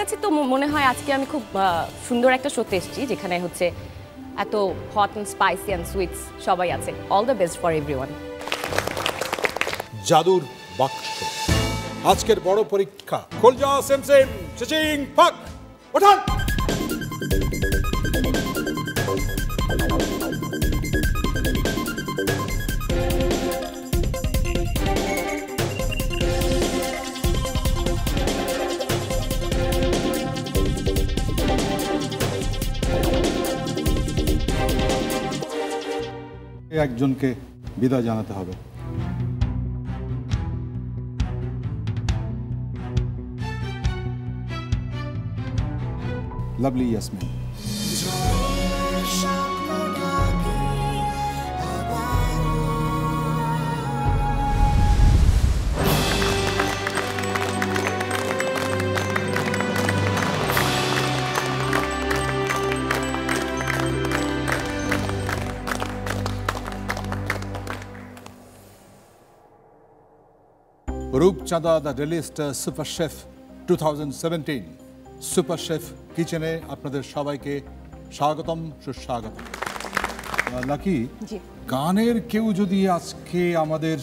কাছে তো মনে হয় আজকে আমি খুব সুন্দর একটা শোতে এসেছি, যেখানে হচ্ছে এত hot and spicy and sweets সবাই আছে। All the best for everyone. জাদুর বাক্স, আজকের বড় পরীক্ষা। খোলজা সেম সেম চিচিং ফাক ওঠান। একজনকে বিদায় জানাতে হবে। লাভলি ইয়াসমিন। রূপচাঁদা the daily star super chef 2017 super chef কিচেনে আপনাদের সবাইকে স্বাগতম, সুস্বাগতম। লাকি, গানের কেউ যদি আজকে আমাদের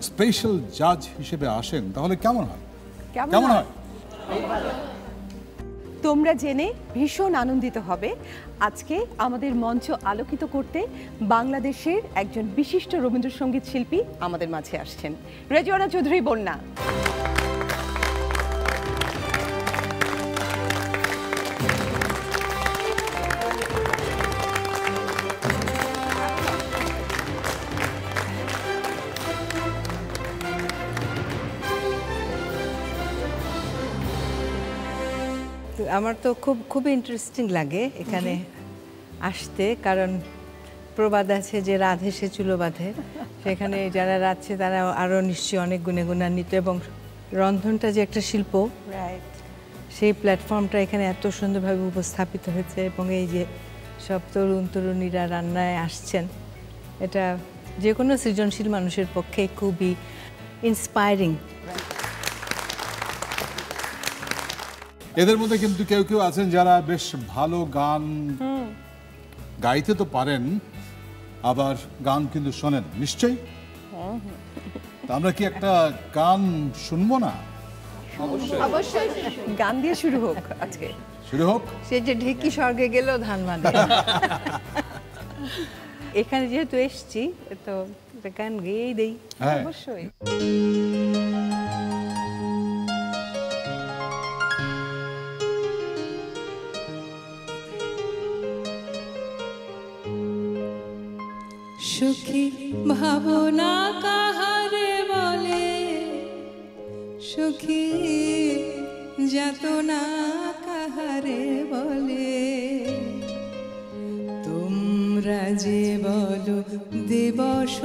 স্পেশাল জাজ হিসেবে আসেন তাহলে কেমন হয়? কেমন হয়? তোমরা জেনে ভীষণ আনন্দিত হবে। আজকে আমাদের মঞ্চ আলোকিত করতে বাংলাদেশের একজন বিশিষ্ট রবীন্দ্রসঙ্গীত শিল্পী আমাদের মাঝে আসছেন, রেজওয়ানা চৌধুরী বন্যা। আমার তো খুব ইন্টারেস্টিং লাগে এখানে আসতে, কারণ প্রবাদ আছে যে রাত হেসে চুলো বাঁধে। সেখানে যারা রাঁধছে তারা আরও নিশ্চয়ই অনেক গুণে গুণান্বিত, এবং রন্ধনটা যে একটা শিল্প, সেই প্ল্যাটফর্মটা এখানে এত সুন্দরভাবে উপস্থাপিত হয়েছে, এবং এই যে সব তরুণীরা রান্নায় আসছেন, এটা যে কোনো সৃজনশীল মানুষের পক্ষে খুবই ইন্সপায়ারিং। এদের মধ্যে কিন্তু কেউ কেউ আছেন যারা বেশ ভালো গান গাইতে তো পারেন, আবার গান কিন্তু শোনেন নিশ্চয়ই। আমরা কি একটা গান শুনবো না? অবশ্যই গান দিয়ে শুরু হোক আজকে। শুরু হোক। সে যে ঢেকি স্বর্গে গেল ধান বাঁধে। এখানে যেহেতু এসছি তো গান গেয়েই দেই। অবশ্যই। সুখী ভাবনা কাহারে বলে, সুখী যাতনা কাহারে বলে, তোমরা যে বলো দিবস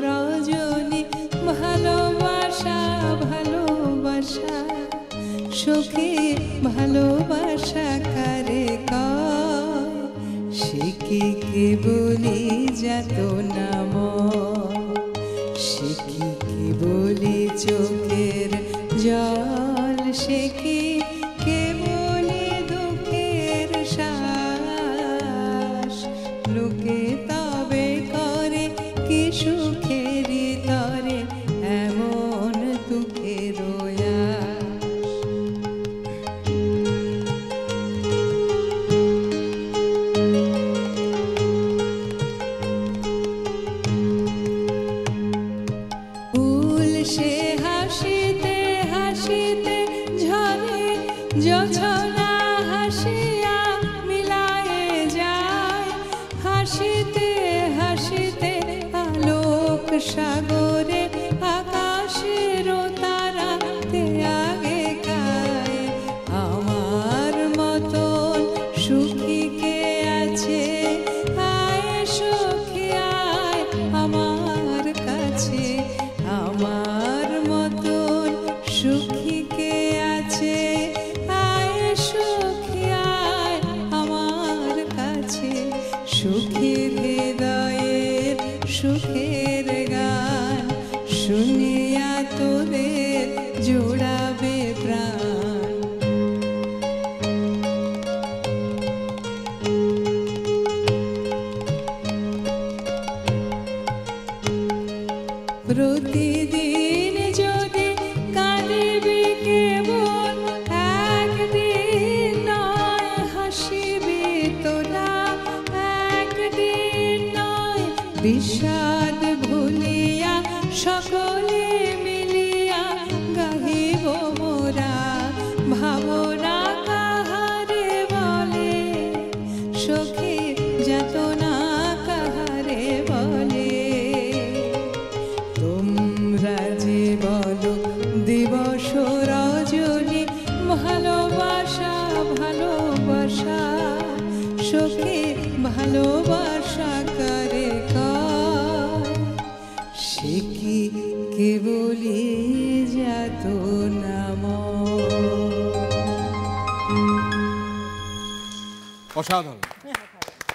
রজনী ভালোবাসা ভালোবাসা, সুখী ভালোবাসা কারে কয়, সে কি কেবলি যাতনা ময়, সে কি কেবলি চোখের জল, সে কি কেবলি দুঃখের শ্বাস, লোকে তবে করে কি সুখেরই তরে এমন দুঃখের জোছনা হাসিয়া মিলায়ে যায়, হাসিতে হাসিতে আলোক সাগরে আকাশের তারাতে আগে গায়, আমার মতন সুখী কে আছে, আয় সুখী আয় আমার কাছে, আমার মতন সুখী কে আছে, সুখের হৃদয়ের সুখের গান শুনিয়া তোদের জোড়াবে প্রাণ। প্রতিদিন যদি কাঁদিবি কেবল একদিন নয়, হাসিবি তোরা একদিন নয়, বিষাদ ভুলিয়া সকলে মিলিয়া গাহিব মোরা, ভাবনা কাহারে বলে সখী যাতনা কাহারে বলে। তোমরা যে বলো দিবস রজনী ভালোবাসা ভালোবাসা, সখী ভালোবাসা করে কয়, সে কি কেবলই যাতনা ময়। অসাধারণ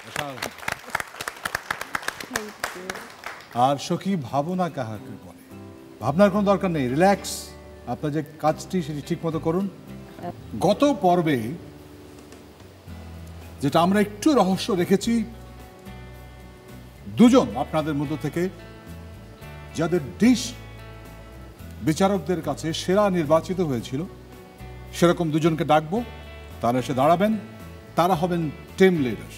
অসাধারণ। আর সখী ভাবনা কাহাকে বলে, ভাবনার কোনো দরকার নেই, রিল্যাক্স, আপনার যে কাজটি সেটি ঠিক মতো করুন। গত পর্বে যেটা আমরা একটু রহস্য রেখেছি, দুজন আপনাদের মধ্য থেকে যাদের ডিশ বিচারকদের কাছে সেরা নির্বাচিত হয়েছিল, সেরকম দুজনকে ডাকবো, তারা এসে দাঁড়াবেন, তারা হবেন টিম লিডার।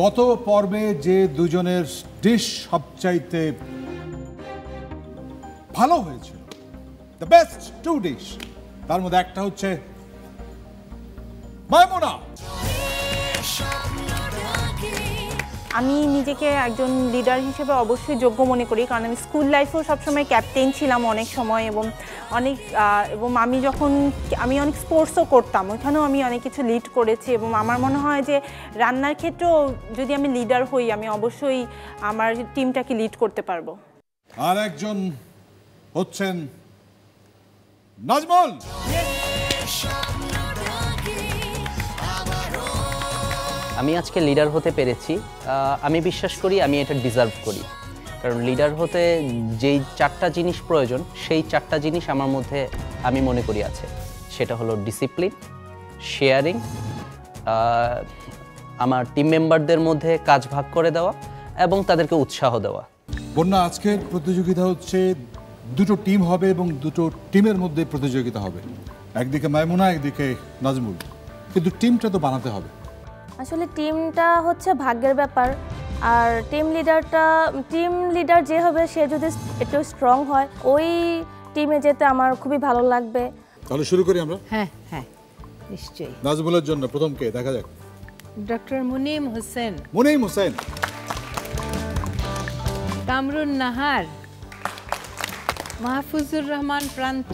গত পর্বে যে দুজনের ডিশ সবচাইতে ভালো হয়েছিল, দ্য বেস্ট টু ডিশ, তার মধ্যে একটা হচ্ছে মাইমুনা। আমি নিজেকে একজন লিডার হিসেবে অবশ্যই যোগ্য মনে করি, কারণ আমি স্কুল লাইফেও সবসময় ক্যাপ্টেন ছিলাম অনেক সময়, এবং আমি অনেক স্পোর্টসও করতাম, ওইখানেও আমি অনেক কিছু লিড করেছি। এবং আমার মনে হয় যে রান্নার ক্ষেত্রেও যদি আমি লিডার হই, আমি অবশ্যই আমার টিমটাকে লিড করতে পারবো। আর একজন হচ্ছেন নাজমুল। আমি আজকে লিডার হতে পেরেছি, আমি বিশ্বাস করি আমি এটা ডিজার্ভ করি, কারণ লিডার হতে যেই 4টা জিনিস প্রয়োজন, সেই 4টা জিনিস আমার মধ্যে আমি মনে করি আছে। সেটা হলো ডিসিপ্লিন, শেয়ারিং, আমার টিম মেম্বারদের মধ্যে কাজ ভাগ করে দেওয়া এবং তাদেরকে উৎসাহ দেওয়া। বন্যা, আজকের প্রতিযোগিতা হচ্ছে দুটো টিম হবে এবং দুটো টিমের মধ্যে প্রতিযোগিতা হবে, একদিকে মাইমুনা, একদিকে নাজমুল, কিন্তু টিমটা তো বানাতে হবে। আসলে টিমটা হচ্ছে ভাগ্যের ব্যাপার, আর টিম লিডার যে হবে সে যদি একটু স্ট্রং হয়, ওই টিমে যেতে আমার খুবই ভালো লাগবে। তাহলে শুরু করি আমরা। হ্যাঁ হ্যাঁ নিশ্চয়ই। নাজমুলের জন্য প্রথম কে দেখা যাক? ডক্টর মুনিম হোসেন। মুনিম হোসেন। কামরুন নাহার, মাহফুজুর রহমান প্রান্ত,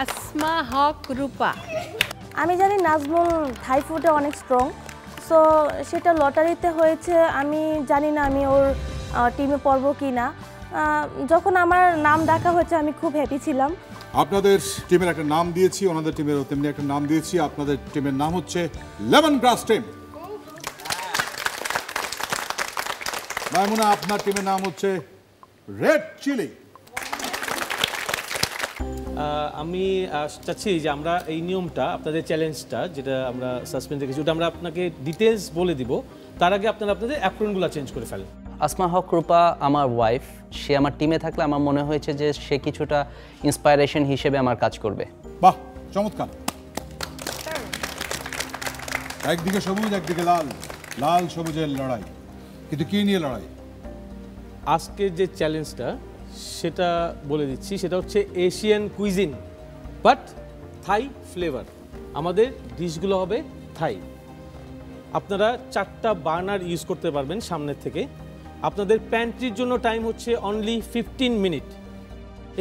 আসমা হক রূপা। আমি জানি নাজমুল থাই ফুডে অনেক স্ট্রং, সো সেটা লটারিতে হয়েছে, আমি জানি না আমি ওর টিমে পড়বো কি না। যখন আমার নাম ডাকা হয়েছে আমি খুব হ্যাপি ছিলাম। আপনাদের টিমের একটা নাম দিয়েছি, ওনাদের টিমেরও তেমনি একটা নাম দিয়েছি। আপনাদের টিমের নাম হচ্ছে লেমন গ্রাস টিম। মাইমুনা, আপনার টিমের নাম হচ্ছে রেড চিলি। আমি চাচ্ছি যে আমরা এই নিয়মটা, আপনাদের চ্যালেঞ্জটা যেটা আমরা সাসপেন্স রেখেছি, ওটা আমরা আপনাকে ডিটেলস বলে দিব, তার আগে আপনাদের অ্যাপ্রনগুলো চেঞ্জ করে ফেলেন। আসমা হক রূপা আমার ওয়াইফ, সে আমার টিমে থাকলে আমার মনে হয়েছে যে সে কিছুটা ইন্সপায়ারেশন হিসেবে আমার কাজ করবে। বাহ, চমৎকার। একদিকে সবুজ, একদিকে লাল, লাল সবুজের লড়াই, কিন্তু কি নিয়ে লড়াই? আজকের যে চ্যালেঞ্জটা সেটা বলে দিচ্ছি, সেটা হচ্ছে Asian cuisine but Thai flavour. আমাদের ডিশগুলো হবে থাই। আপনারা 4টা বার্নার ইউজ করতে পারবেন সামনের থেকে। আপনাদের প্যান্ট্রির জন্য টাইম হচ্ছে অনলি 15 মিনিট।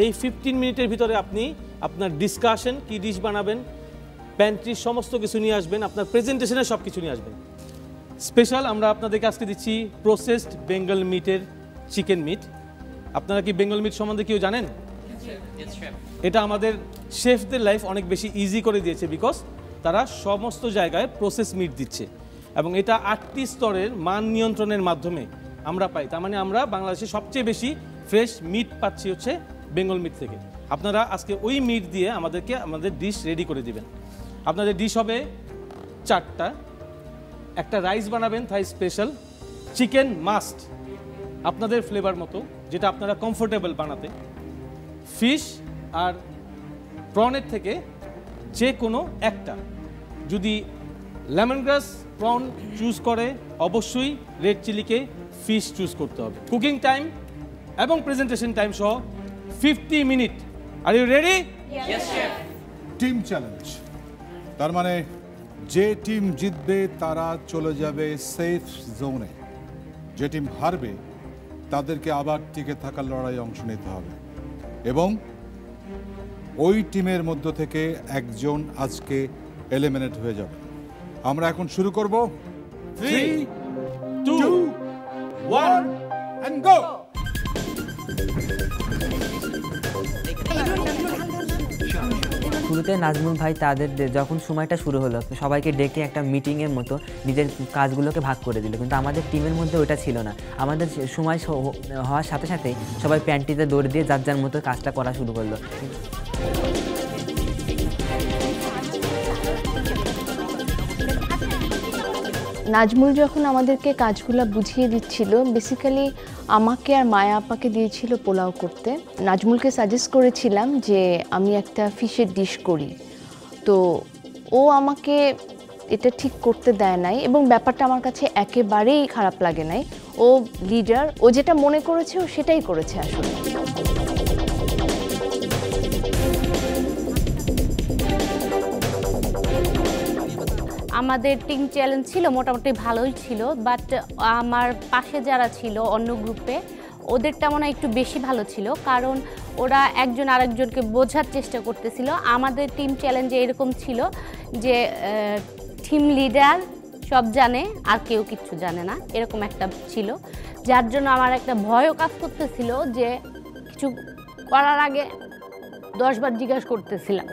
এই 15 মিনিটের ভিতরে আপনি আপনার ডিসকাশন, কি ডিশ বানাবেন, প্যান্ট্রির সমস্ত কিছু নিয়ে আসবেন, আপনার প্রেজেন্টেশনে সব কিছু নিয়ে আসবেন। স্পেশাল আমরা আপনাদেরকে আজকে দিচ্ছি প্রসেসড বেঙ্গল মিটের চিকেন মিট। আপনারা কি বেঙ্গল মিট সম্বন্ধে কেউ জানেন? এটা আমাদের শেফদের লাইফ অনেক বেশি ইজি করে দিয়েছে, বিকজ তারা সমস্ত জায়গায় প্রসেস মিট দিচ্ছে এবং এটা 8টি স্তরের মান নিয়ন্ত্রণের মাধ্যমে আমরা পাই। তার মানে আমরা বাংলাদেশে সবচেয়ে বেশি ফ্রেশ মিট পাচ্ছি হচ্ছে বেঙ্গল মিট থেকে। আপনারা আজকে ওই মিট দিয়ে আমাদের ডিশ রেডি করে দিবেন। আপনাদের ডিশ হবে 4টা। একটা রাইস বানাবেন থাই স্পেশাল, চিকেন মাস্ট আপনাদের ফ্লেভার মতো, যেটা আপনারা কমফোর্টেবল বানাতে, ফিশ আর প্রনের থেকে যে কোনো একটা। যদি লেমন গ্রাস প্রন চুজ করে অবশ্যই রেড চিলিকে ফিশ চুজ করতে হবে। কুকিং টাইম এবং প্রেজেন্টেশন টাইম সহ 50 মিনিট। Are you ready? Team challenge, তার মানে যে টিম জিতবে তারা চলে যাবে সেফ জোনে, যে টিম হারবে তাদেরকে আবার টিকে থাকার লড়াই অংশ নিতে হবে এবং ওই টিমের মধ্য থেকে একজন আজকে এলিমিনেট হয়ে যাবে। আমরা এখন শুরু করব। 3, 2, 1 and go! শুরুতে নাজমুল ভাই তাদের যখন সময়টা শুরু হলো সবাইকে ডেকে একটা মিটিংয়ের মতো নিজের কাজগুলোকে ভাগ করে দিল, কিন্তু আমাদের টিমের মধ্যে ওটা ছিল না। আমাদের সময় হওয়ার সাথে সাথেই সবাই প্যান্টিতে দৌড় দিয়ে যার যার মতো কাজটা করা শুরু করলো। নাজমুল যখন আমাদেরকে কাজগুলো বুঝিয়ে দিচ্ছিল, বেসিক্যালি আমাকে আর মায়া আপাকে দিয়েছিল পোলাও করতে। নাজমুলকে সাজেস্ট করেছিলাম যে আমি একটা ফিশের ডিশ করি, তো ও আমাকে এটা ঠিক করতে দেয় নাই এবং ব্যাপারটা আমার কাছে একেবারেই খারাপ লাগে নাই। ও লিডার, ও যেটা মনে করেছে ও সেটাই করেছে আসলে। আমাদের টিম চ্যালেঞ্জ ছিল মোটামুটি ভালোই ছিল, বাট আমার পাশে যারা ছিল অন্য গ্রুপে ওদেরটা মনে হয় একটু বেশি ভালো ছিল, কারণ ওরা একজন আরেকজনকে বোঝার চেষ্টা করতেছিল। আমাদের টিম চ্যালেঞ্জে এরকম ছিল যে টিম লিডার সব জানে আর কেউ কিচ্ছু জানে না, এরকম একটা ছিল, যার জন্য আমার একটা ভয়ও কাজ করতেছিল যে কিছু করার আগে 10 বার জিজ্ঞাসা করতেছিলাম।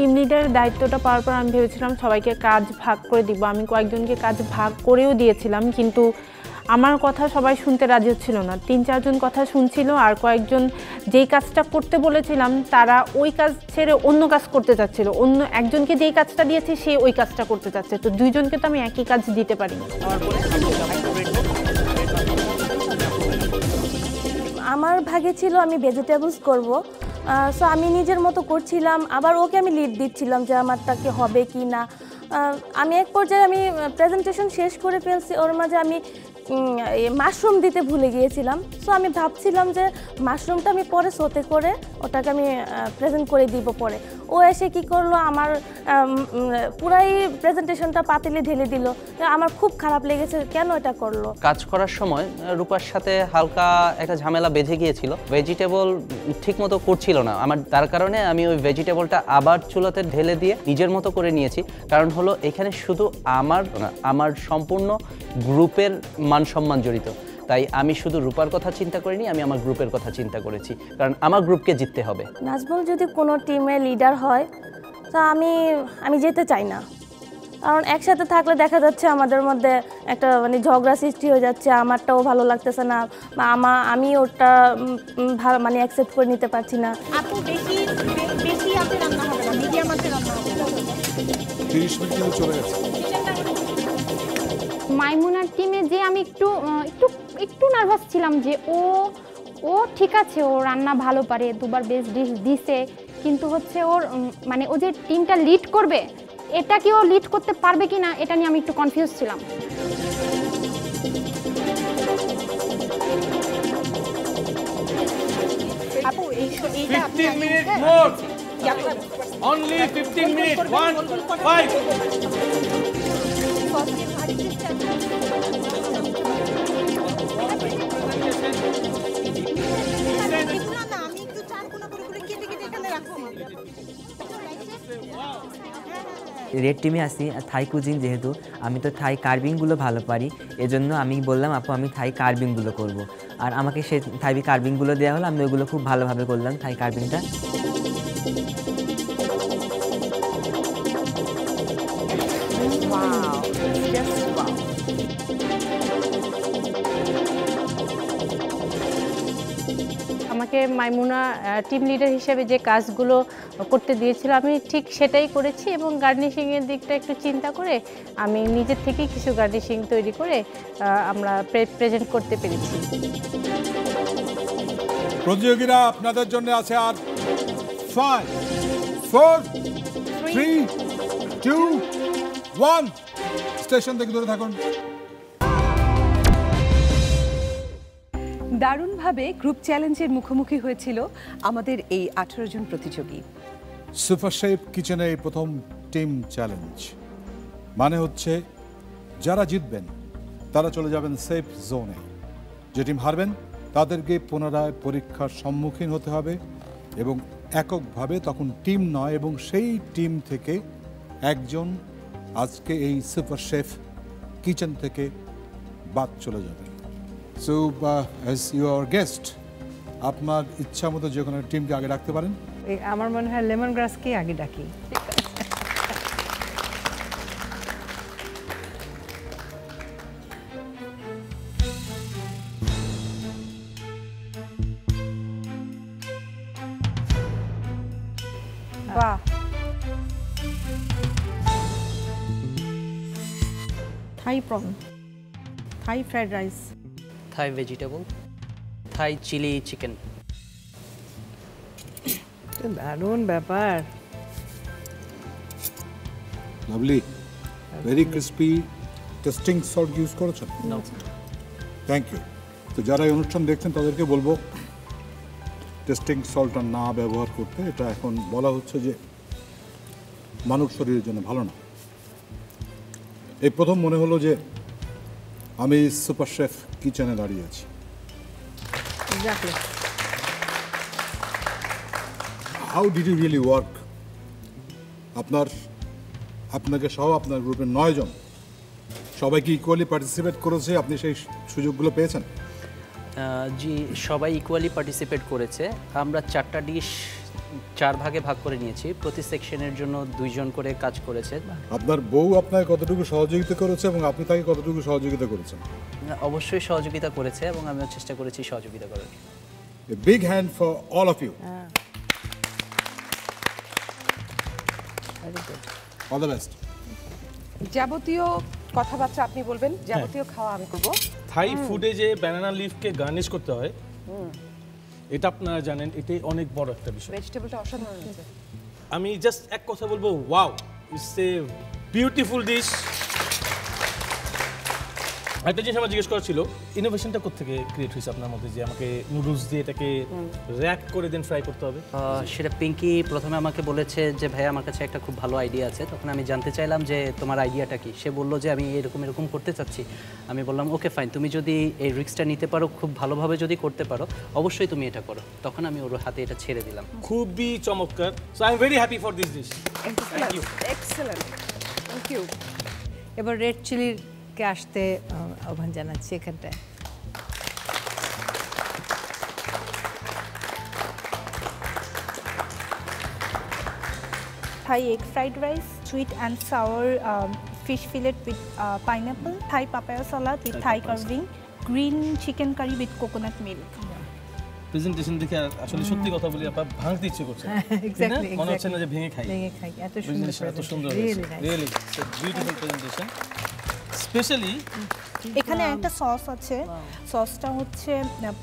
টিম লিডারের দায়িত্বটা পাওয়ার পর আমি ভেবেছিলাম সবাইকে কাজ ভাগ করে দিব। আমি কয়েকজনকে কাজ ভাগ করেও দিয়েছিলাম, কিন্তু আমার কথা সবাই শুনতে রাজি হচ্ছিল না। 3-4 জন কথা শুনছিল, আর কয়েকজন যেই কাজটা করতে বলেছিলাম তারা ওই কাজ ছেড়ে অন্য কাজ করতে চাচ্ছিল। অন্য একজনকে যেই কাজটা দিয়েছে সে ওই কাজটা করতে চাচ্ছে, তো 2 জনকে তো আমি একই কাজ দিতে পারি না। আমার ভাগে ছিল আমি ভেজিটেবলস করব, সো আমি নিজের মতো করছিলাম, আবার ওকে আমি লিড দিচ্ছিলাম যে আমারটা কি হবে কি না। আমি এক পর্যায়ে আমি প্রেজেন্টেশন শেষ করে ফেলছি, ওর মাঝে আমি মাশরুম দিতে ভুলে গিয়েছিলাম। সো আমি ভাবছিলাম যে মাশরুমটা আমি পরে সোতে করে ওটাকে আমি প্রেজেন্ট করে দিব পরে। ও এসে কি করলো, আমার পুরাই প্রেজেন্টেশনটা পাতিলে ঢেলে দিল। আমার খুব খারাপ লেগেছে, কেন এটা করলো। কাজ করার সময় রূপার সাথে হালকা একটা ঝামেলা বেঁধে গিয়েছিল, ভেজিটেবল ঠিকমতো করছিল না আমার, তার কারণে আমি ওই ভেজিটেবলটা আবার চুলাতে ঢেলে দিয়ে নিজের মতো করে নিয়েছি। কারণ হলো এখানে শুধু আমার না, আমার সম্পূর্ণ গ্রুপের মান সম্মান জড়িত, তাই আমি শুধু রূপার কথা চিন্তা করিনি, আমি আমার গ্রুপের কথা চিন্তা করেছি, কারণ আমার গ্রুপকে জিততে হবে। নাজমুল যদি কোনো টিমের লিডার হয় তা আমি যেতে চাই না, কারণ একসাথে থাকলে দেখা যাচ্ছে আমাদের মধ্যে একটা মানে ঝগড়া সৃষ্টি হয়ে যাচ্ছে, আমারটাও ভালো লাগতেছে না, বা আমি ওটা ভালো মানে অ্যাকসেপ্ট করে নিতে পারছি না। আপু বেশি আপনি রান্না হবে না, মিডিয়াম আছে রান্না হবে। 30 মিনিট চলে গেছে। মাইমুনার টিমে যে আমি একটু নার্ভাস ছিলাম যে ও ঠিক আছে, ও রান্না ভালো পারে, 2বার বেস্ট ডিশ দিছে, কিন্তু হচ্ছে ওর মানে ও যে টিমটা লিড করবে এটা কি ও লিড করতে পারবে কি না এটা নিয়ে আমি একটু কনফিউজ ছিলাম। আপু এইটা 15 মিনিট মোর, অনলি 15 মিনিট, 1 5 রেড টিমে আসি থাই কুজিন, যেহেতু আমি তো থাই কার্ভিংগুলো ভালো পারি, এজন্য আমি বললাম আপু আমি থাই কার্ভিংগুলো করব। আর আমাকে সেই থাই কার্ভিংগুলো দেওয়া হলো, আমি ওইগুলো খুব ভালোভাবে করলাম থাই কার্ভিংটা। Wow, just wow. আমাকে মাইমুনা টিম লিডার হিসেবে যে কাজগুলো করতে দিয়েছিল আমি ঠিক সেটাই করেছি এবং গার্নিশিংয়ের দিকটা একটু চিন্তা করে আমি নিজের থেকেই কিছু গার্নিশিং তৈরি করে আমরা প্রেজেন্ট করতে পেরেছি। প্রতিযোগীরা আপনাদের জন্য আছে আর 5 4 3 2 1 স্টেশন থেকে দূরে থাকুন। দারুণভাবে গ্রুপ চ্যালেঞ্জের মুখোমুখি হয়েছিল আমাদের এই 18 জন প্রতিযোগী। সুপার শেফ কিচেনে এই প্রথম টিম চ্যালেঞ্জ মানে হচ্ছে যারা জিতবেন তারা চলে যাবেন সেফ জোনে, যে টিম হারবেন তাদেরকে পুনরায় পরীক্ষার সম্মুখীন হতে হবে এবং এককভাবে তখন টিম নয় এবং সেই টিম থেকে একজন আজকে এই সুপার শেফ কিচেন থেকে বাদ চলে যাবে। সো অ্যাজ ইউর গেস্ট আপনার ইচ্ছা মতো যে কোনো টিমকে আগে ডাকতে পারেন। আমার মনে হয় লেমন গ্রাসকে আগে ডাকি। বাহ, Thai prawn, Thai fried rice, Thai vegetable, Thai chilli chicken. দারুণ ব্যাপার। Lovely, very crispy. Tasting salt use করেছেন? Thank you. তো যারা এই অনুষ্ঠান দেখছেন তাদেরকে বলবো টেস্টিং সল্টটা না ব্যবহার করতে। এটা এখন বলা হচ্ছে যে মানব শরীরের জন্য ভালো না। এই প্রথম মনে হলো যে আমি সুপার শেফ কিচেনে দাঁড়িয়ে আছি। How did you really work? আপনাকে সহ আপনার গ্রুপের 9 জন সবাই কি ইকুয়ালি পার্টিসিপেট করেছে? আপনি সেই সুযোগগুলো পেয়েছেন? জি, সবাই ইকুয়ালি পার্টিসিপেট করেছে। আমরা 4টা ডিশ 4 ভাগে ভাগ করে নিয়েছি। প্রতি সেকশনের জন্য 2 জন করে কাজ করেছে। আপনার বউ আপনাকে কতটুকু সহযোগিতা করেছে এবং আপনি তাকে কতটুকু সহযোগিতা করেছেন? অবশ্যই সহযোগিতা করেছে এবং আমিও চেষ্টা করেছি সহযোগিতা করার। A big hand for all of you. All the best. যাবতীয় কথাবার্তা আপনি বলবেন, যাবতীয় খাওয়া আমি করব। থাই ফুডে যে ব্যানানা লিফকে গার্নিশ করতে হয় এটা আপনারা জানেন, এটাই অনেক বড় একটা বিষয়। ভেজিটেবলটা অসাধারণ হয়েছে। আমি জাস্ট এক কথা বলবো, wow, it's a beautiful dish. একটা জিনিস আমার জিজ্ঞেস করা ছিল, ইনোভেশনটা কোত্থেকে ক্রিয়েট হয়েছে আপনার মধ্যে যে আমাকে নুডলস দিয়ে এটাকে র্যাক করে দেন ফ্রাই করতে হবে? সেটা পিঙ্কি প্রথমে আমাকে বলেছে যে ভাই আমার কাছে একটা খুব ভালো আইডিয়া আছে। তখন আমি জানতে চাইলাম যে তোমার আইডিয়াটা কি। সে বলল যে আমি এরকম করতে চাচ্ছি। আমি বললাম ওকে ফাইন, তুমি যদি এই রিস্কটা নিতে পারো, খুব ভালোভাবে যদি করতে পারো, অবশ্যই তুমি এটা করো। তখন আমি ওর হাতে এটা ছেড়ে দিলাম। খুবই চমৎকার। So I am very happy for this dish. Thank you, excellent, thank you. এবার রেড চিলির আসতে আহ্বান জানাচ্ছি এখানটায়। Thai egg fried rice, sweet and sour fish fillet with pineapple, Thai papaya salad with Thai carving, green chicken curry with coconut milk. Presentation দেখে আসলে সত্যি কথা বলি আপা ভাঙতে ইচ্ছে করছে। এক্স্যাক্টলি, মনে হচ্ছে না যে ভেঙে খাই। এত সুন্দর, এত সুন্দর, রিয়েলি বিউটিফুল প্রেজেন্টেশন। স্পেশালি এখানে একটা সস আছে, সসটা হচ্ছে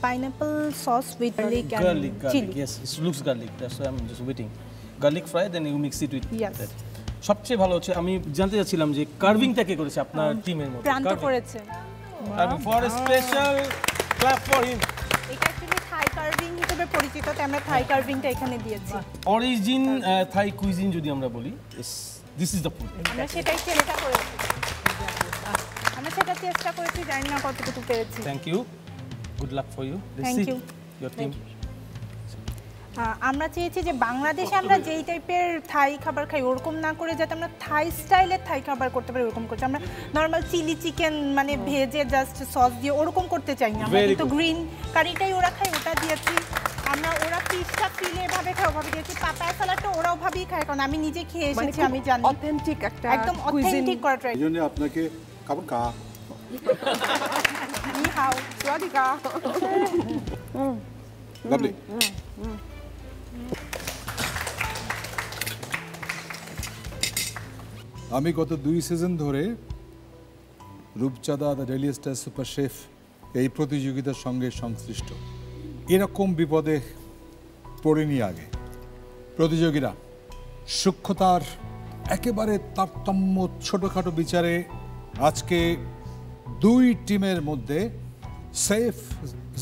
pineapple sauce with garlic garlic, chili. yes, it looks garlic, that's why I'm just waiting. Garlic fry, then you mix it with Yes. that. সবচেয়ে ভালো হচ্ছে আমি জানতে চাচ্ছিলাম যে কার্ভিংটা কে করেছে আপনার টিমের মধ্যে? প্রান্ত করেছে। Carving for a special clap for him. এটা অ্যাকচুয়ালি থাই কার্ভিং হিসেবে পরিচিত, তাই আমরা থাই কার্ভিংটা এখানে দিয়েছি। অরিজিন থাই কুইজিন যদি আমরা বলি, দিস ইজ দ্য ফুড। আমরা সেটাই চেষ্টা করেছি, জানি না কতটুকু পেরেছি। Thank you, good luck for you. Thank you, your team. আমরা চেয়েছি যে বাংলাদেশে আমরা যেই টাইপের থাই খাবার খাই ওরকম না করে যাতে আমরা থাই স্টাইলের থাই খাবার করতে পারি ওরকম করছি। আমরা নর্মাল চিলি চিকেন মানে ভেজে জাস্ট সস দিয়ে ওরকম করতে চাই না। আমরা কিন্তু গ্রিন কারিটাই ওরা খায়, ওটা দিয়েছি। আমরা ওরা ফিশটা ফিলে এভাবে খায় ওভাবে দিয়েছি পাপায়া সালাডটা ওরা ওভাবেই খায় কারণ আমি নিজে খেয়ে এসেছি আমি জানি অথেন্টিক একটা একদম অথেন্টিক করা ট্রাই এই জন্য আপনাকে খাবার কা নি হাও সাওয়াদিকা লাভলি আমি গত 2 সিজন ধরে রূপচাঁদা the daily star super chef এই প্রতিযোগিতার সঙ্গে সংশ্লিষ্ট এরকম বিপদে পড়িনি আগে প্রতিযোগীরা সূক্ষ্মতার একেবারে তারতম্য ছোটোখাটো বিচারে আজকে 2 টিমের মধ্যে সেফ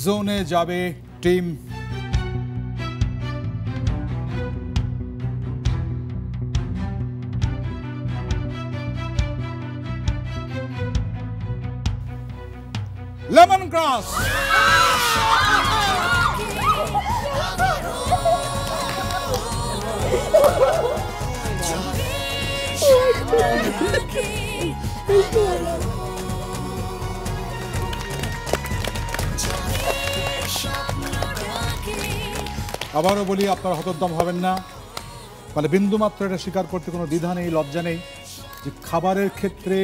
জোনে যাবে টিম লেমন গ্রাস আবারও বলি আপনারা হতোদ্যম হবেন না মানে বিন্দুমাত্র এটা স্বীকার করতে কোনো দ্বিধা নেই লজ্জা নেই যে খাবারের ক্ষেত্রে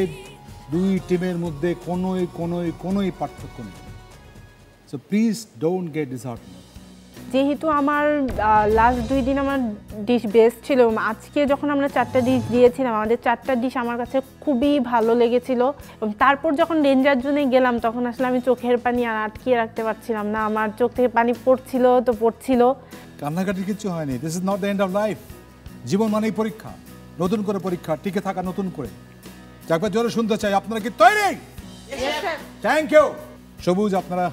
2 টিমের মধ্যে কোনোই পার্থক্য নেই so please don't get disheartened যেহেতু আমার লাস্ট 2 দিন আমার ডিশ বেস্ট ছিল আজকে যখন আমরা 4টা ডিশ দিয়েছিলাম আমাদের 4টা ডিশ আমার কাছে খুবই ভালো লেগেছিল এবং তারপর যখন ডেঞ্জার জোনে গেলাম তখন আসলে আমি চোখের পানি আর আটকিয়ে রাখতে পারছিলাম না আমার চোখ থেকে পানি পড়ছিল কান্নাকাটির কিছু হয়নি this is not the end of life জীবন মানেই পরীক্ষা নতুন করে পরীক্ষা টিকে থাকা নতুন করে একবার জোরে শুনতে চাই আপনারা কি তৈরি থ্যাংক ইউ সবুজ আপনারা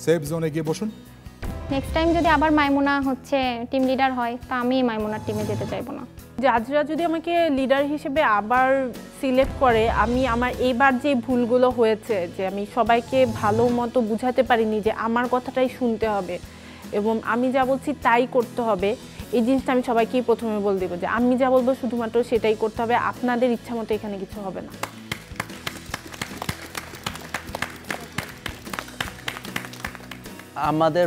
সেফ জোনে গিয়ে বসুন নেক্সট টাইম যদি আবার মাইমুনা টিম লিডার হয় তা আমি মাইমুনার টিমে যেতে চাইবো না জাজরা যদি আমাকে লিডার হিসেবে আবার সিলেক্ট করে আমি আমার এইবার যে ভুলগুলো হয়েছে যে আমি সবাইকে ভালো মতো বুঝাতে পারিনি যে আমার কথাটাই শুনতে হবে এবং আমি যা বলছি তাই করতে হবে এই জিনিসটা আমি সবাইকেই প্রথমে বলে দেবো যে আমি যা বলবো শুধুমাত্র সেটাই করতে হবে আপনাদের ইচ্ছা মতো এখানে কিছু হবে না আমাদের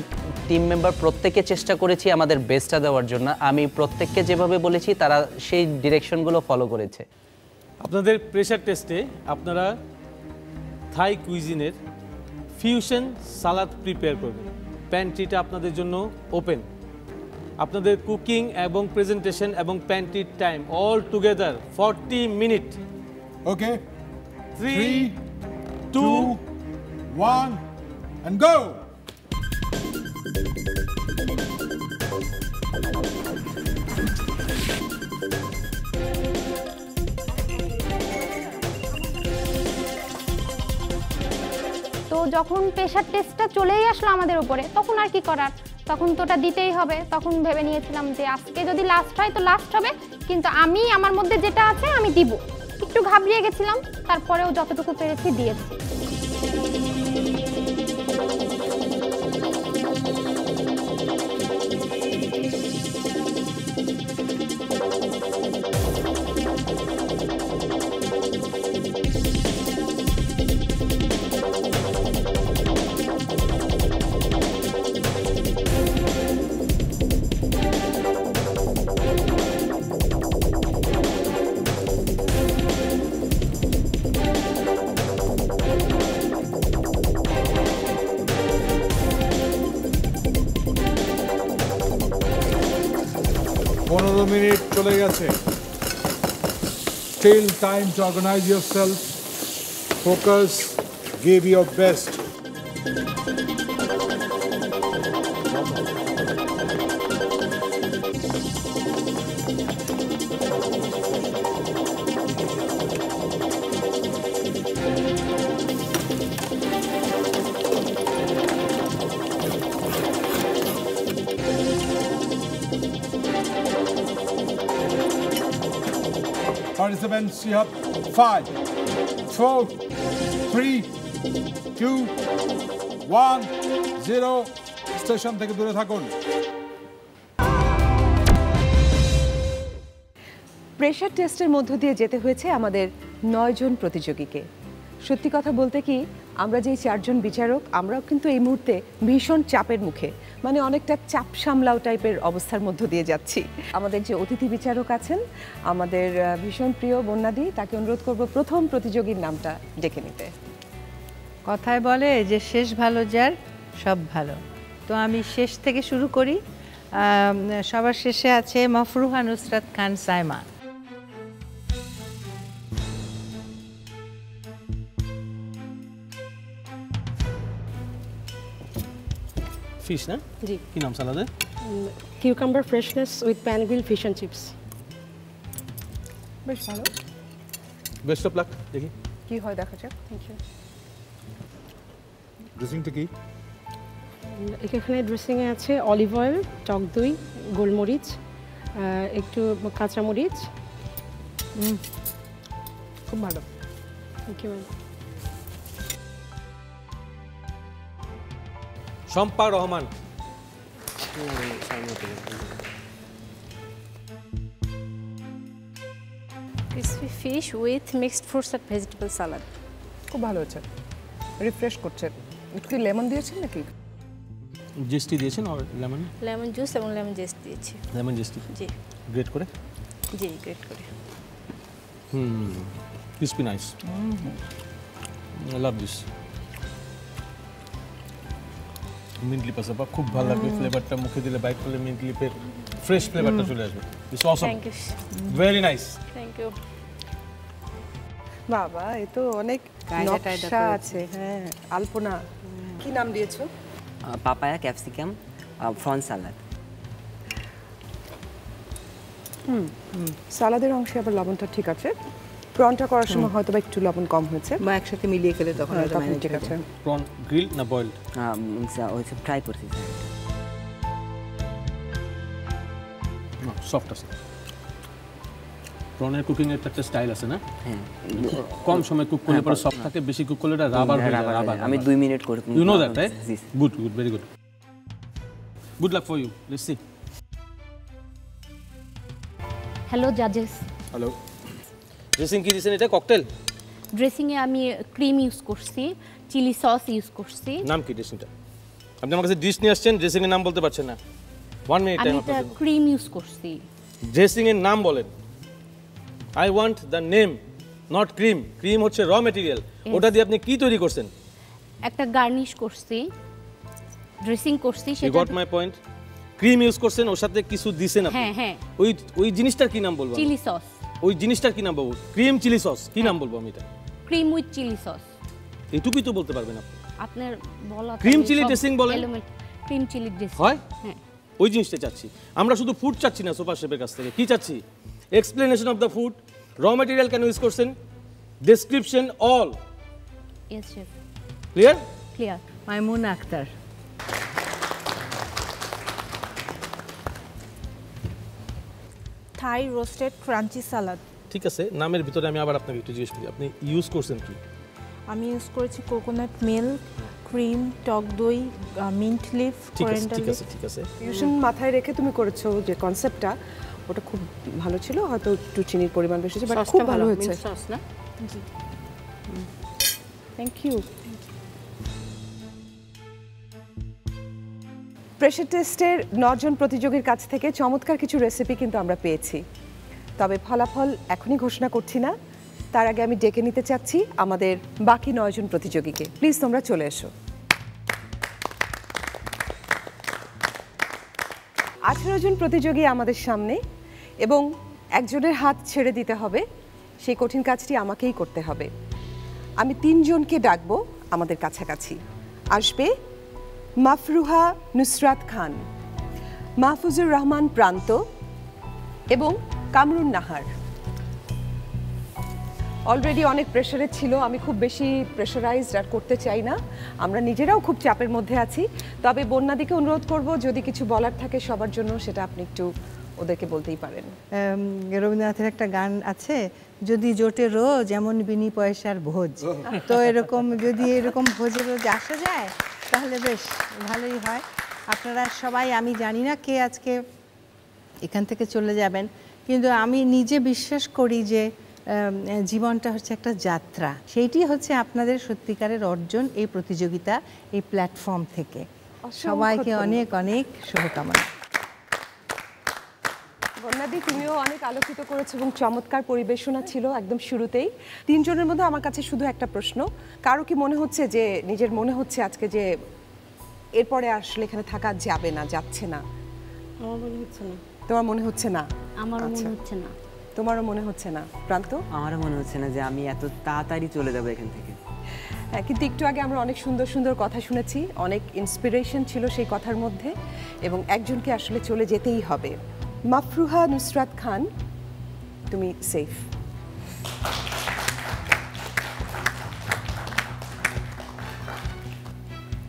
টিম মেম্বার প্রত্যেকে চেষ্টা করেছি আমাদের বেস্টটা দেওয়ার জন্য আমি প্রত্যেককে যেভাবে বলেছি তারা সেই ডিরেকশনগুলো ফলো করেছে আপনাদের প্রেশার টেস্টে আপনারা থাই কুইজিনের ফিউশন সালাদ প্রিপেয়ার করবেন প্যান্ট্রিটা আপনাদের জন্য ওপেন আপনাদের কুকিং এবং প্রেজেন্টেশন এবং প্যান্ট্রির time all together 40 minute okay 3 2 1 and go তো যখন প্রেশার টেস্টটা চলেই আসলো আমাদের উপরে তখন আর কি করার তখন তো ওটা দিতেই হবে তখন ভেবে নিয়েছিলাম যে আজকে যদি লাস্ট হয় তো লাস্ট হবে কিন্তু আমি আমার মধ্যে যেটা আছে আমি দিব একটু ঘাবড়িয়ে গেছিলাম তারপরেও যতটুকু পেরেছি দিয়েছি মিনিট চলে গেছে still time to organize yourself focus give your best Participants, you have 5, 4, 3, 2, 1, 0. Station থেকে দূরে থাকুন। প্রেশার টেস্টের মধ্য দিয়ে যেতে হয়েছে আমাদের 9 জন প্রতিযোগীকে। সত্যি কথা বলতে কি আমরা যেই চারজন বিচারক আমরাও কিন্তু এই মুহূর্তে ভীষণ চাপের মুখে, মানে অনেকটা চাপ সামলাও টাইপের অবস্থার মধ্য দিয়ে যাচ্ছি। আমাদের যে অতিথি বিচারক আছেন আমাদের ভীষণ প্রিয় বন্যাদি, তাকে অনুরোধ করব প্রথম প্রতিযোগীর নামটা ডেকে নিতে। কথায় বলে যে শেষ ভালো যার সব ভালো, তো আমি শেষ থেকে শুরু করি। সবার শেষে আছে মাফরুহা নুসরাত খান সাইমা। ফিশ না? জি। কি নাম সালাদের? Cucumber freshness with pan grill fish and chips. বেশ ভালো, বেস্ট অফ লাক। দেখি কি হয় দেখা যাক। Thank you. ড্রেসিংটা কি? এখানে ড্রেসিংয়ে আছে অলিভ অয়েল, টক দই, গোলমরিচ, একটু কাঁচামরিচ। খুব ভালো, thank you. Shampa Rahman. Crispy fish with mixed fruits and vegetable salad. খুব ভালো হচ্ছে, রিফ্রেশ করছে। একটু লেমন দিয়েছেন নাকি? জেস্টি দিয়েছেন আর লেমন? লেমন জুস এবং লেমন জেস্ট দিয়েছি। Lemon zesty? জি। গ্রেট করে? জি, গ্রেট করে। Crispy nice. I love this. Mint leaf আছে, খুব ভালো লাগবে ফ্লেভারটা, মুখে দিলে বাইট করলে মিন্ট লিপের ফ্রেশ ফ্লেভারটা চলে আসবে। It's awesome, thank you, very nice. Thank you. বাবা, এ তো অনেক নকশা আছে। হ্যাঁ, আলপনা। কি নাম দিয়েছো? পাপায়া, ক্যাপসিকাম, ফ্রন সালাদ। সালাদের অংশে আবার লবণটা ঠিক আছে, প্রনটা করার সময় হয়তো বা একটু লবণ কম হয়েছে, বা একসাথে মিলিয়ে খেলে তখন ঠিক আছে। প্রন গ্রিল না বয়েলড? ওইসব ট্রাই করছি স্যার। সফট আছে। প্রনের কুকিং এর একটা স্টাইল আছে না? হ্যাঁ, কম সময় কুক করলে পরে সফট থাকে, বেশি কুক করলে এটা রাবার হয়ে যায়। রাবার। আমি 2 মিনিট করে। You know that, right? Good, good, very good. Good luck for you. Let's see. Hello জাজেস। হ্যালো। ড্রেসিং কি দিয়েছেন এটা? ককটেল? ড্রেসিংয়ে আমি ক্রিম ইউজ করছি, চিলি সস ইউজ করছি। নাম কি ড্রেসিংটা? আপনি আমার কাছে ডিশ নিয়ে আসছেন, ড্রেসিং এর নাম বলতে পারছেন না। 1 মিনিট টাইম আমি এটা ক্রিম ইউজ করছি। ড্রেসিং এর নাম বলেন। I want the name, not cream. Cream হচ্ছে র ম্যাটেরিয়াল, ওটা দিয়ে আপনি কি তৈরি করছেন? একটা গার্নিশ করছি, ড্রেসিং করছি। সেটা got my point. Cream use করছেন, ওর সাথে কিছু দিবেন আপনি। হ্যাঁ হ্যাঁ। ওই জিনিসটার কি নাম বলবো? Chili sauce. ওই জিনিসটার কি নাম বলবো? Cream chili sauce. কি নাম বলবো আমি এটা? Cream with chili sauce. এইটুকুই তো বলতে পারবেন আপনি। আপনার বলা ক্রিম চিলি ড্রেসিং বলেন। ক্রিম চিলি ড্রেসিং হয়? হ্যাঁ। ওই জিনিসটা চাচ্ছি আমরা। শুধু ফুড চাচ্ছি না সুপার শেফের কাছ থেকে। কি চাচ্ছি? Explanation of the food, raw material কেন ইউজ করছেন, description, all. Yes chef. Clear? Clear. Maimuna Akter. Thai roasted crunchy salad. ঠিক আছে, নামের ভিতরে আমি আবার আপনাকে একটু জিজ্ঞেস করি, আপনি ইউজ করছেন কি? আমি ইউজ করেছি কোকোনাট মিল্ক, ক্রিম, টক দই, মিন্ট লিফ, কোরিয়ান্ডার লিফ। ঠিক আছে, ঠিক আছে। ফিউশন মাথায় রেখে তুমি করেছো যে কনসেপ্টটা, ওটা খুব ভালো ছিল। হয়তো একটু চিনির পরিমাণ বেশি ছিল, বাট খুব ভালো হয়েছে। সস না? জি। Thank you. প্রেশার টেস্টের 9 জন প্রতিযোগীর কাছ থেকে চমৎকার কিছু রেসিপি কিন্তু আমরা পেয়েছি, তবে ফলাফল এখনই ঘোষণা করছি না। তার আগে আমি ডেকে নিতে চাচ্ছি আমাদের বাকি 9 জন প্রতিযোগীকে। প্লিজ তোমরা চলে এসো। 18 জন প্রতিযোগী আমাদের সামনে, এবং একজনের হাত ছেড়ে দিতে হবে। সেই কঠিন কাজটি আমাকেই করতে হবে। আমি 3 জনকে ডাকবো আমাদের কাছাকাছি। আসবে মাফরুহা নুসরাত খান, মাহফুজুর রহমান প্রান্ত এবং কামরুন নাহার। অলরেডি অনেক প্রেশারে ছিল, আমি খুব বেশি প্রেশারাইজড আর করতে চাই না। আমরা নিজেরাও খুব চাপের মধ্যে আছি। তবে বন্যাদিকে অনুরোধ করব, যদি কিছু বলার থাকে সবার জন্য, সেটা আপনি একটু ওদেরকে বলতেই পারেন। রবীন্দ্রনাথের একটা গান আছে, যদি জোটে রোজ এমন বিনি পয়সার ভোজ। তো এরকম যদি এরকম ভোজে রোজ আসা যায় তাহলে বেশ ভালোই হয়। আপনারা সবাই, আমি জানি না কে আজকে এখান থেকে চলে যাবেন, কিন্তু আমি নিজে বিশ্বাস করি যে জীবনটা হচ্ছে একটা যাত্রা, সেইটি হচ্ছে আপনাদের সত্যিকারের অর্জন এই প্রতিযোগিতা, এই প্ল্যাটফর্ম থেকে। সবাইকে অনেক অনেক শুভকামনা। বন্যাদি, তুমিও অনেক আলোকিত করেছো এবং চমৎকার পরিবেশনা ছিল একদম শুরুতেই। তিনজনের মধ্যে আমার কাছে শুধু একটা প্রশ্ন, কারো কি মনে হচ্ছে যে নিজের মনে হচ্ছে আজকে যে এরপরে আসলে এখানে থাকা যাবে না, যাচ্ছে না? আমার মনে হচ্ছে না। তোমার মনে হচ্ছে না? আমারও মনে হচ্ছে না। তোমারও মনে হচ্ছে না? প্রান্ত? আমারও মনে হচ্ছে না যে আমি এত তাড়াতাড়ি চলে যাবো এখান থেকে। হ্যাঁ, কিন্তু একটু আগে আমরা অনেক সুন্দর সুন্দর কথা শুনেছি, অনেক ইন্সপিরেশন ছিল সেই কথার মধ্যে, এবং একজনকে আসলে চলে যেতেই হবে। মাফরুহা নুসরাত খান, তুমি সেফ।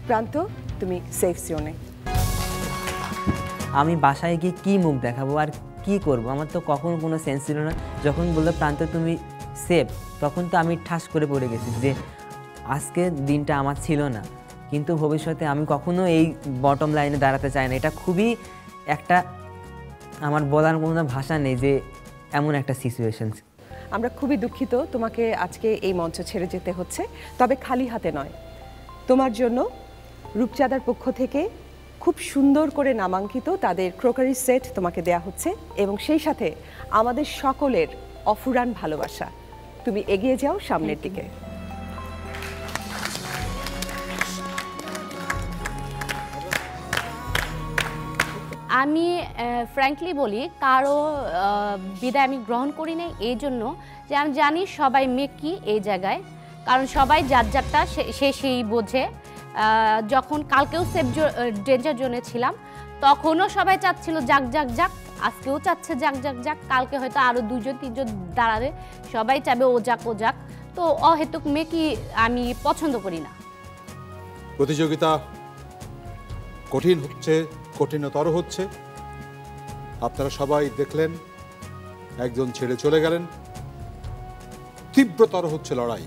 প্রান্ত, তুমি সেফ জোনে। আমি বাসায় গিয়ে কী মুখ দেখাবো আর কি করব, আমার তো কখনো কোনো সেন্স ছিল না। যখন বললো প্রান্ত তুমি সেফ, তখন তো আমি ঠাস করে পড়ে গেছি যে আজকের দিনটা আমার ছিল না, কিন্তু ভবিষ্যতে আমি কখনো এই বটম লাইনে দাঁড়াতে চাই না। এটা খুবই একটা, আমার বলার কোনো ভাষা নেই যে এমন একটা সিচুয়েশন। আমরা খুবই দুঃখিত তোমাকে আজকে এই মঞ্চ ছেড়ে যেতে হচ্ছে, তবে খালি হাতে নয়। তোমার জন্য রূপচাঁদার পক্ষ থেকে খুব সুন্দর করে নামাঙ্কিত তাদের ক্রোকারি সেট তোমাকে দেয়া হচ্ছে, এবং সেই সাথে আমাদের সকলের অফুরান ভালোবাসা। তুমি এগিয়ে যাও সামনের দিকে। আমি ফ্র্যাঙ্কলি বলি, কারো বিদায় আমি গ্রহণ করি নাই এই জন্য যে আমি জানি সবাই মেকি এই জায়গায়, কারণ সবাই যার যারটা সে সেই বোঝে। যখন কালকেও সেফ ডেঞ্জার জোনে ছিলাম, তখনও সবাই চাচ্ছিল যাক যাক যাক, আজকেও চাচ্ছে যাক যাক যাক, কালকে হয়তো আরও 2-3 দাঁড়াবে, সবাই চাবে ও যাক ও যাক। তো অহেতুক মেকি আমি পছন্দ করি না। প্রতিযোগিতা কঠিন হচ্ছে, কঠিনতর হচ্ছে। আপনারা সবাই দেখলেন একজন ছেড়ে চলে গেলেন, তীব্রতর হচ্ছে লড়াই।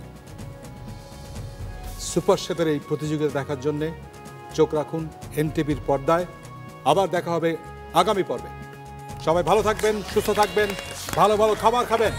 সুপার শেফের এই প্রতিযোগিতা দেখার জন্য চোখ রাখুন এনটিভির পর্দায়। আবার দেখা হবে আগামী পর্বে। সবাই ভালো থাকবেন, সুস্থ থাকবেন, ভালো ভালো খাবার খাবেন।